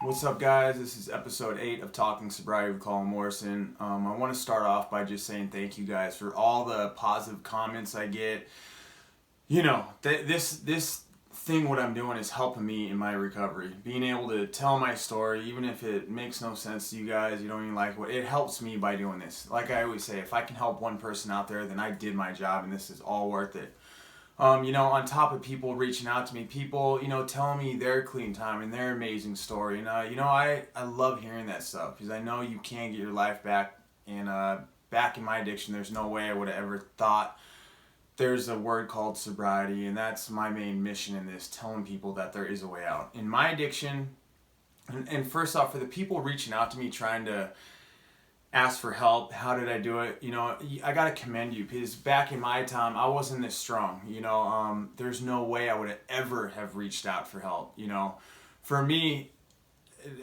What's up, guys? This is episode 8 of Talking Sobriety with Colin Morrison. I want to start off by just saying thank you guys for all the positive comments I get. You know, this thing, what I'm doing is helping me in my recovery. Being able to tell my story, even if it makes no sense to you guys, you don't even like it helps me by doing this. Like I always say, if I can help one person out there, then I did my job, and this is all worth it. On top of people reaching out to me, people, telling me their clean time and their amazing story. And, I love hearing that stuff because I know you can get your life back. And back in my addiction, there's no way I would have ever thought there's a word called sobriety. And that's my main mission in this, telling people that there is a way out. In my addiction, and first off, for the people reaching out to me trying to ask for help, how did I do it? I gotta commend you because back in my time, I wasn't this strong. There's no way I would have ever have reached out for help. For me,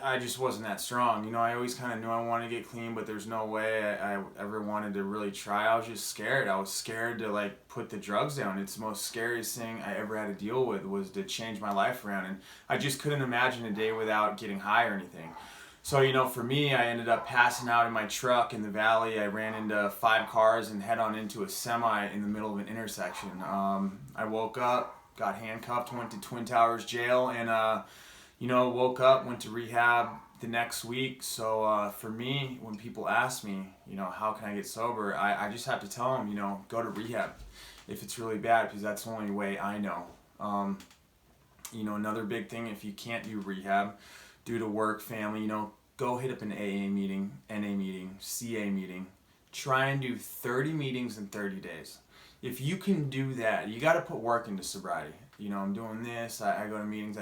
I just wasn't that strong. I always kind of knew I wanted to get clean, but there's no way I ever wanted to really try. I was just scared. I was scared to put the drugs down. It's the most scariest thing I ever had to deal with was to change my life around, and I just couldn't imagine a day without getting high or anything. So, for me, I ended up passing out in my truck in the valley. I ran into 5 cars and head on into a semi in the middle of an intersection. I woke up, got handcuffed, went to Twin Towers jail, and, woke up, went to rehab the next week. So for me, when people ask me, how can I get sober, I just have to tell them, go to rehab if it's really bad, because that's the only way I know. Another big thing, if you can't do rehab, due to work, family, go hit up an AA meeting, NA meeting, CA meeting. Try and do 30 meetings in 30 days. If you can do that, you got to put work into sobriety. I'm doing this, I go to meetings,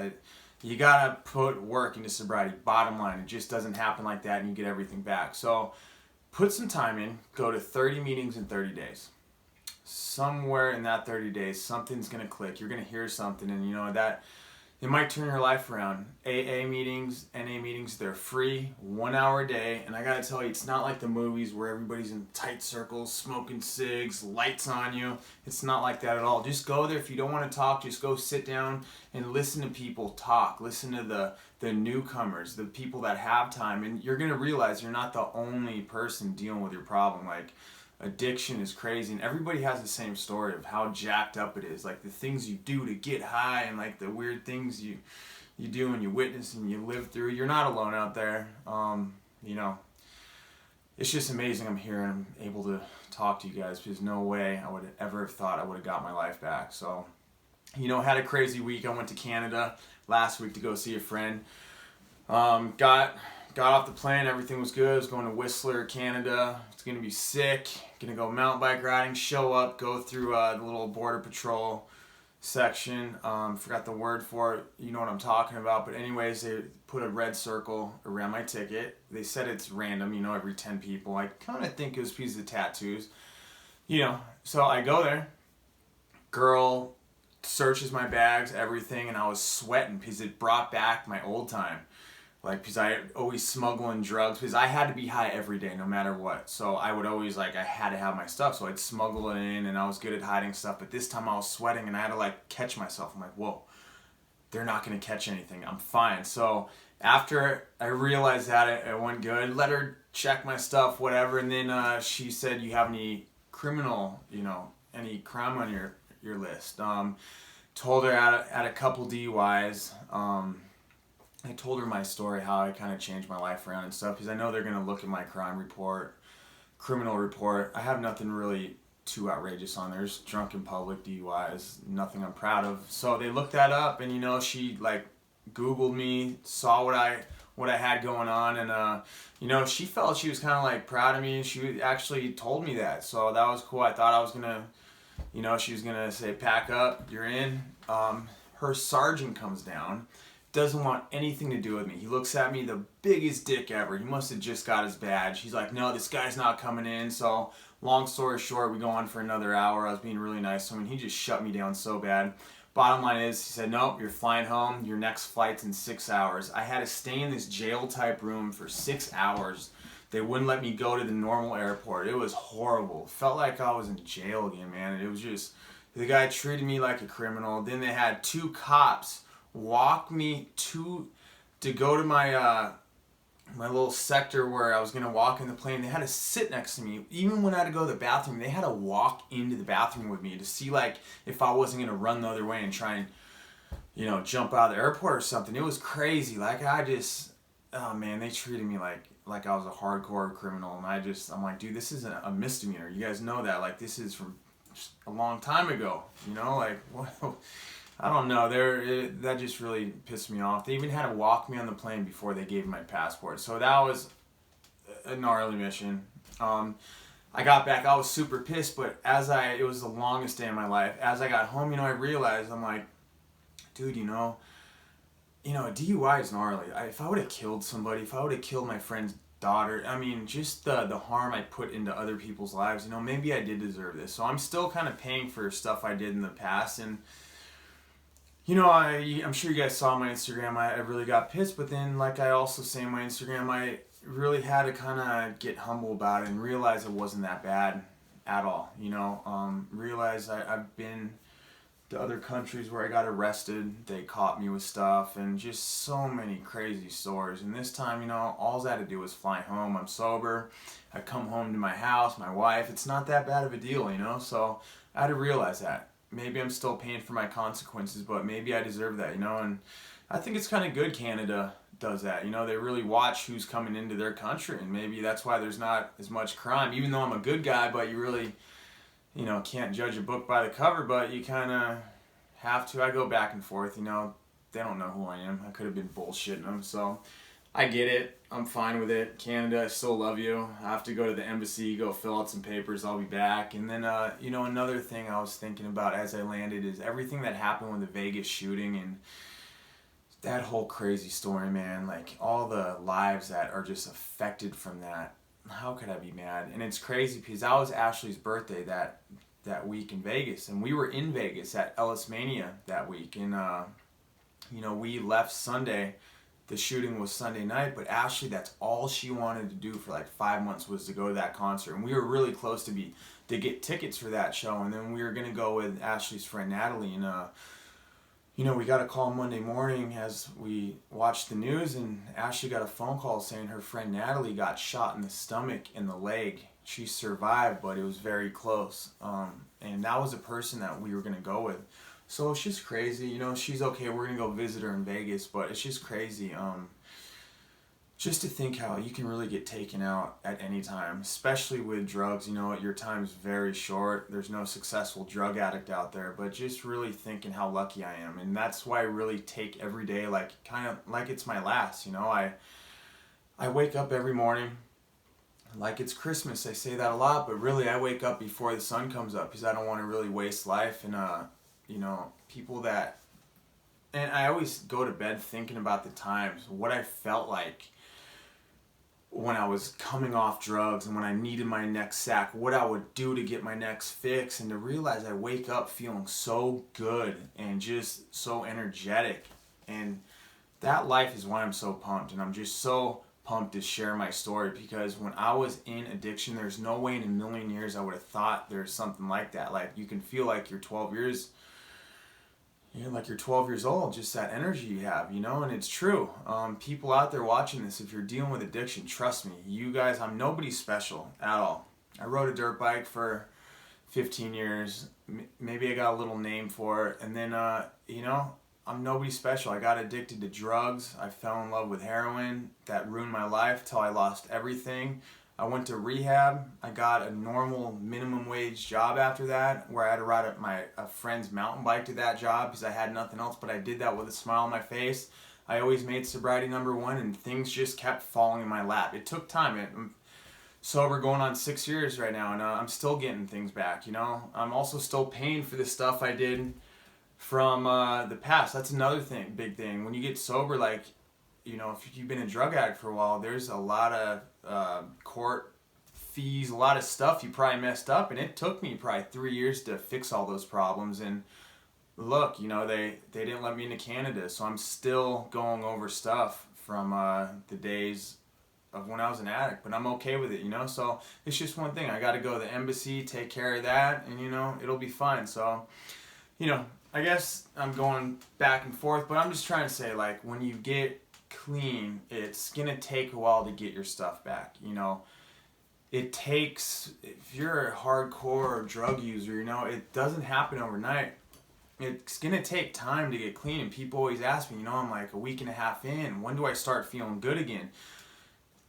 you got to put work into sobriety. Bottom line, it just doesn't happen like that and you get everything back. So put some time in, go to 30 meetings in 30 days. Somewhere in that 30 days, something's going to click. You're going to hear something, and that it might turn your life around. AA meetings, NA meetings, they're free, 1 hour a day. And I gotta tell you, it's not like the movies where everybody's in tight circles, smoking cigs, lights on you. It's not like that at all. Just go there. If you don't want to talk, just go sit down and listen to people talk. Listen to the newcomers, the people that have time. And you're gonna realize you're not the only person dealing with your problem. Addiction is crazy, and everybody has the same story of how jacked up it is. The things you do to get high, and the weird things you do and you witness and you live through. You're not alone out there. It's just amazing I'm here and I'm able to talk to you guys, because no way I would ever have thought I would have got my life back. So, had a crazy week. I went to Canada last week to go see a friend. Got off the plane, everything was good. I was going to Whistler, Canada. It's going to be sick. Going to go mountain bike riding, show up, go through the little border patrol section. Forgot the word for it. You know what I'm talking about. But anyways, they put a red circle around my ticket. They said it's random, every 10 people. I kind of think it was a piece of tattoos. So I go there. Girl searches my bags, everything, and I was sweating because it brought back my old time. Because I always smuggling drugs, because I had to be high every day, no matter what. So I would always, I had to have my stuff, so I'd smuggle it in, and I was good at hiding stuff. But this time I was sweating, and I had to, catch myself. I'm like, whoa, they're not going to catch anything. I'm fine. So after I realized that it went good, let her check my stuff, whatever. And then she said, you have any criminal, any crime on your list? Told her at a couple DUIs. I told her my story, how I kind of changed my life around and stuff, because I know they're going to look at my crime report, criminal report. I have nothing really too outrageous on there. There's drunk in public, DUIs, nothing I'm proud of. So they looked that up, and she Googled me, saw what I had going on, and she felt she was kind of proud of me. She actually told me that, so that was cool. I thought I was gonna, she was gonna say, pack up, you're in. Her sergeant comes down. Doesn't want anything to do with me. He looks at me, the biggest dick ever. He must have just got his badge. He's like, no, this guy's not coming in. So long story short, we go on for another hour. I was being really nice to him, and he just shut me down so bad. Bottom line is, he said, nope, you're flying home. Your next flight's in 6 hours. I had to stay in this jail type room for 6 hours. They wouldn't let me go to the normal airport. It was horrible. Felt like I was in jail again, man. It was just, the guy treated me like a criminal. Then they had 2 cops walk me to to go to my my little sector where I was going to walk in the plane, they had to sit next to me. Even when I had to go to the bathroom, they had to walk into the bathroom with me to see like if I wasn't going to run the other way and try and, you know, jump out of the airport or something. It was crazy. Like oh man, they treated me like I was a hardcore criminal. And I'm like, dude, this isn't a misdemeanor. You guys know that. Like, this is from a long time ago, you know, like, what? I don't know. That just really pissed me off. They even had to walk me on the plane before they gave me my passport. So that was a gnarly mission. I got back. I was super pissed, but it was the longest day of my life. As I got home, you know, I realized, I'm like, dude, you know, a DUI is gnarly. If I would have killed somebody, if I would have killed my friend's daughter, I mean, just the harm I put into other people's lives, you know, maybe I did deserve this. So I'm still kind of paying for stuff I did in the past. And you know, I'm sure you guys saw my Instagram. I really got pissed, but then, like I also say in my Instagram, I really had to kind of get humble about it and realize it wasn't that bad at all. You know, realize I've been to other countries where I got arrested. They caught me with stuff, and just so many crazy stories. And this time, you know, all I had to do was fly home. I'm sober. I come home to my house, my wife. It's not that bad of a deal, you know. So I had to realize that. Maybe I'm still paying for my consequences, but maybe I deserve that, you know. And I think it's kind of good Canada does that. You know, they really watch who's coming into their country, and maybe that's why there's not as much crime. Even though I'm a good guy, but you really, you know, can't judge a book by the cover, but you kind of have to. I go back and forth, you know. They don't know who I am. I could have been bullshitting them, so I get it. I'm fine with it. Canada, I still love you. I have to go to the embassy, go fill out some papers. I'll be back. And then, you know, another thing I was thinking about as I landed is everything that happened with the Vegas shooting and that whole crazy story, man. Like, all the lives that are just affected from that. How could I be mad? And it's crazy because that was Ashley's birthday that week in Vegas. And we were in Vegas at Ellis Mania that week. And, you know, we left Sunday. The shooting was Sunday night, but Ashley, that's all she wanted to do for like 5 months was to go to that concert. And we were really close to get tickets for that show. And then we were going to go with Ashley's friend Natalie. And, you know, we got a call Monday morning as we watched the news, and Ashley got a phone call saying her friend Natalie got shot in the stomach and the leg. She survived, but it was very close. And that was a person that we were going to go with. So it's just crazy, you know, she's okay, we're going to go visit her in Vegas, but it's just crazy, just to think how you can really get taken out at any time, especially with drugs. You know, your time's very short, there's no successful drug addict out there, but just really thinking how lucky I am, and that's why I really take every day kind of like it's my last, you know. I wake up every morning like it's Christmas. I say that a lot, but really I wake up before the sun comes up because I don't want to really waste life. And you know, and I always go to bed thinking about the times, what I felt like when I was coming off drugs and when I needed my next sack, what I would do to get my next fix, and to realize I wake up feeling so good and just so energetic. And that life is why I'm so pumped, and I'm just so pumped to share my story, because when I was in addiction, there's no way in a million years I would have thought there's something like that. Like, you can feel like you're 12 years old, just that energy you have, you know. And it's true. People out there watching this, if you're dealing with addiction, trust me, you guys, I'm nobody special at all. I rode a dirt bike for 15 years. Maybe I got a little name for it. And then, you know, I'm nobody special. I got addicted to drugs. I fell in love with heroin. That ruined my life till I lost everything. I went to rehab. I got a normal minimum wage job after that, where I had to ride a friend's mountain bike to that job because I had nothing else, but I did that with a smile on my face. I always made sobriety #1, and things just kept falling in my lap. It took time. I'm sober going on 6 years right now, and I'm still getting things back, you know. I'm also still paying for the stuff I did from the past. That's another big thing. When you get sober, like, you know, if you've been a drug addict for a while, there's a lot of court fees, a lot of stuff you probably messed up, and it took me probably 3 years to fix all those problems. And look, you know, they didn't let me into Canada, so I'm still going over stuff from the days of when I was an addict, but I'm okay with it, you know. So it's just one thing. I got to go to the embassy, take care of that, and, you know, it'll be fine. So, you know, I guess I'm going back and forth, but I'm just trying to say, like, when you get clean, it's gonna take a while to get your stuff back. You know, it takes, if you're a hardcore drug user, you know, it doesn't happen overnight. It's gonna take time to get clean. And people always ask me, you know, I'm like a week and a half in, when do I start feeling good again?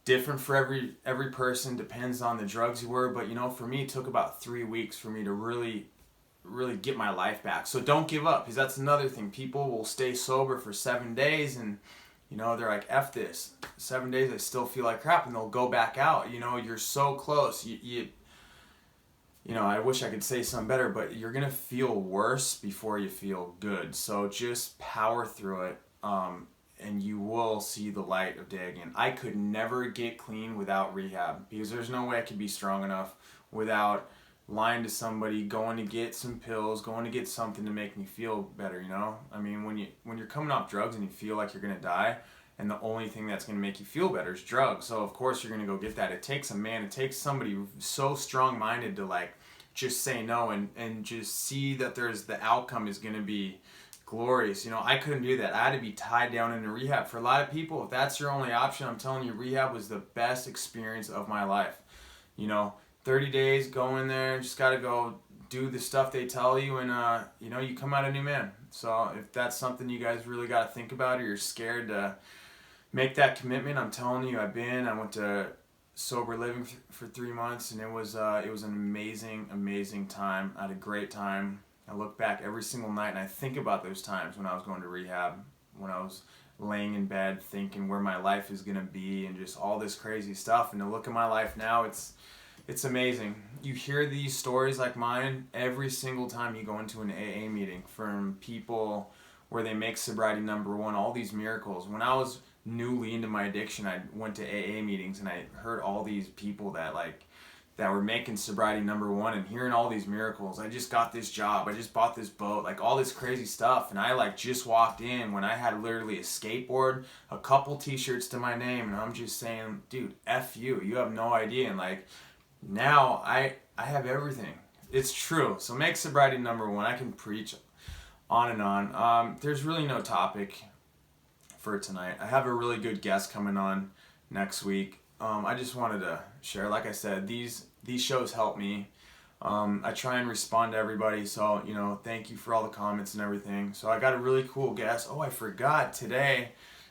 Different for every person, depends on the drugs you were, but you know, for me it took about 3 weeks for me to really get my life back. So don't give up, because that's another thing. People will stay sober for 7 days and you know, they're like, F this, 7 days I still feel like crap, and they'll go back out. You know, you're so close. You know, I wish I could say something better, but you're gonna feel worse before you feel good. So just power through it, and you will see the light of day again. I could never get clean without rehab, because there's no way I could be strong enough without lying to somebody, going to get some pills, going to get something to make me feel better, you know? I mean, when you're coming off drugs and you feel like you're gonna die, and the only thing that's gonna make you feel better is drugs, so of course you're gonna go get that. It takes a man, it takes somebody so strong-minded to like just say no and just see that the outcome is gonna be glorious. You know, I couldn't do that. I had to be tied down into rehab. For a lot of people, if that's your only option, I'm telling you, rehab was the best experience of my life. You know, 30 days, go in there, just got to go do the stuff they tell you, and you know, you come out a new man. So if that's something you guys really got to think about, or you're scared to make that commitment, I'm telling you, I went to sober living for 3 months, and it was an amazing time. I had a great time. I look back every single night and I think about those times when I was going to rehab, when I was laying in bed thinking where my life is going to be and just all this crazy stuff. And to look at my life now, it's amazing. You hear these stories like mine every single time you go into an AA meeting, from people where they make sobriety number one, all these miracles. When I was newly into my addiction, I went to AA meetings and I heard all these people that were making sobriety number one, and hearing all these miracles. I just got this job, I just bought this boat, like all this crazy stuff, and I like just walked in when I had literally a skateboard, a couple t-shirts to my name, and I'm just saying, dude, F you, you have no idea. And like, now I have everything. It's true. So make sobriety number one. I can preach on and on. There's really no topic for tonight. I have a really good guest coming on next week. I just wanted to share, like I said, these shows help me. I try and respond to everybody, so, you know, thank you for all the comments and everything. So I got a really cool guest. Oh, I forgot, today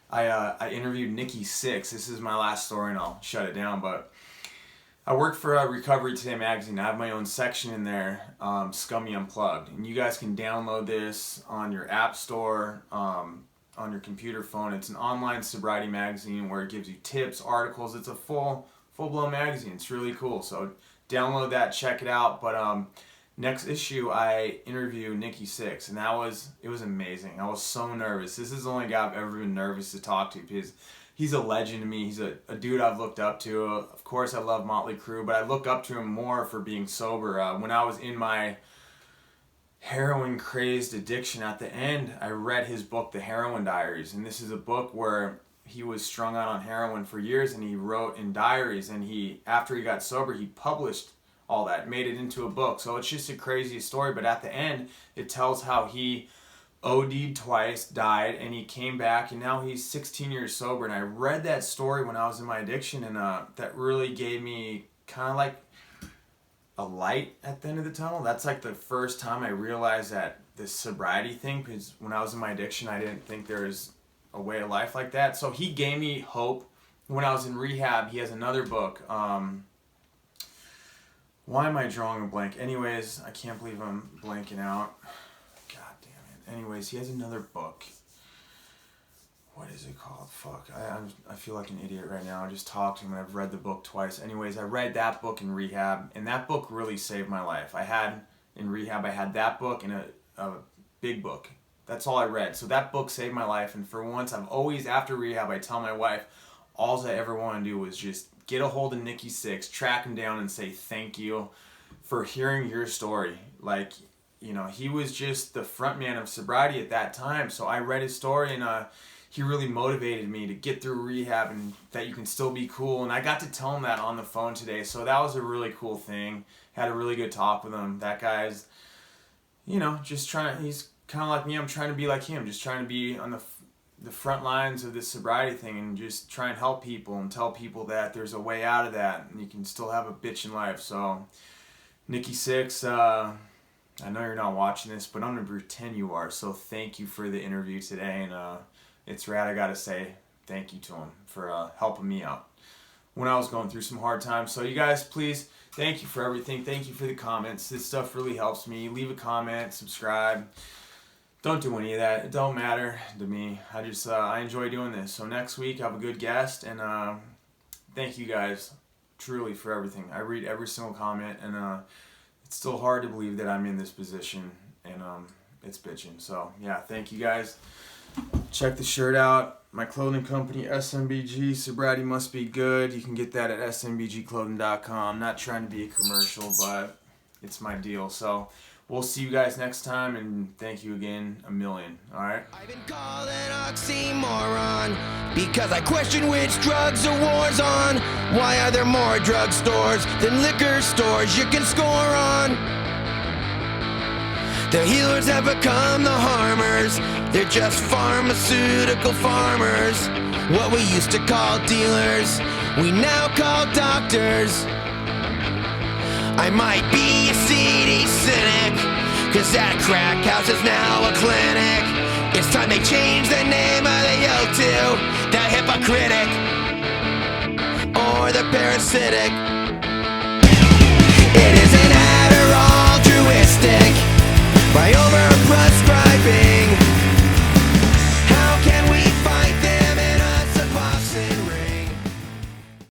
I interviewed Nikki Sixx. This is my last story and I'll shut it down, but I work for Recovery Today magazine. I have my own section in there, SCUMMY Unplugged, and you guys can download this on your app store, on your computer phone. It's an online sobriety magazine where it gives you tips, articles. It's a full-blown magazine. It's really cool. So download that, check it out. But next issue, I interview Nikki Sixx, and it was amazing. I was so nervous. This is the only guy I've ever been nervous to talk to, because he's a legend to me. He's a dude I've looked up to. Of course, I love Motley Crue, but I look up to him more for being sober. When I was in my heroin crazed addiction, at the end I read his book, The Heroin Diaries, and this is a book where he was strung out on heroin for years, and he wrote in diaries, and after he got sober, he published all that, made it into a book. So it's just a crazy story, but at the end it tells how he OD'd twice, died, and he came back, and now he's 16 years sober. And I read that story when I was in my addiction, and that really gave me kind of like a light at the end of the tunnel. That's like the first time I realized that this sobriety thing, because when I was in my addiction, I didn't think there was a way of life like that. So he gave me hope. When I was in rehab, he has another book. Why am I drawing a blank? Anyways, I can't believe I'm blanking out. God damn it. Anyways, he has another book. What is it called? Fuck. I feel like an idiot right now. I just talked to him and I've read the book twice. Anyways, I read that book in rehab, and that book really saved my life. In rehab, I had that book and a big book. That's all I read. So that book saved my life, and for once, I've always, after rehab, I tell my wife, all I ever want to do was just get a hold of Nikki Sixx, track him down and say thank you for hearing your story. Like, you know, he was just the front man of sobriety at that time. So I read his story, and he really motivated me to get through rehab, and that you can still be cool. And I got to tell him that on the phone today. So that was a really cool thing. Had a really good talk with him. That guy's, you know, just he's kind of like me. I'm trying to be like him. Just trying to be on the front lines of this sobriety thing and just try and help people and tell people that there's a way out of that and you can still have a bitch in life. So, Nikki Sixx, I know you're not watching this, but I'm going to pretend you are. So thank you for the interview today. And it's rad, I got to say thank you to him for helping me out when I was going through some hard times. So you guys, please, thank you for everything. Thank you for the comments. This stuff really helps me. Leave a comment, subscribe. Don't do any of that. It don't matter to me. I enjoy doing this. So next week, I have a good guest. And thank you guys truly for everything. I read every single comment. And it's still hard to believe that I'm in this position. And it's bitching. So yeah, thank you guys. Check the shirt out. My clothing company, SMBG, Sobriety Must Be Good. You can get that at smbgclothing.com. Not trying to be a commercial, but it's my deal. So we'll see you guys next time, and thank you again a million. All right? I've been called an oxymoron because I question which drugs are wars on. Why are there more drug stores than liquor stores you can score on? The healers have become the harmers. They're just pharmaceutical farmers. What we used to call dealers, we now call doctors. I might be a seedy cynic, cause that crack house is now a clinic. It's time they change the name of the yo to the hypocritic or the parasitic. It is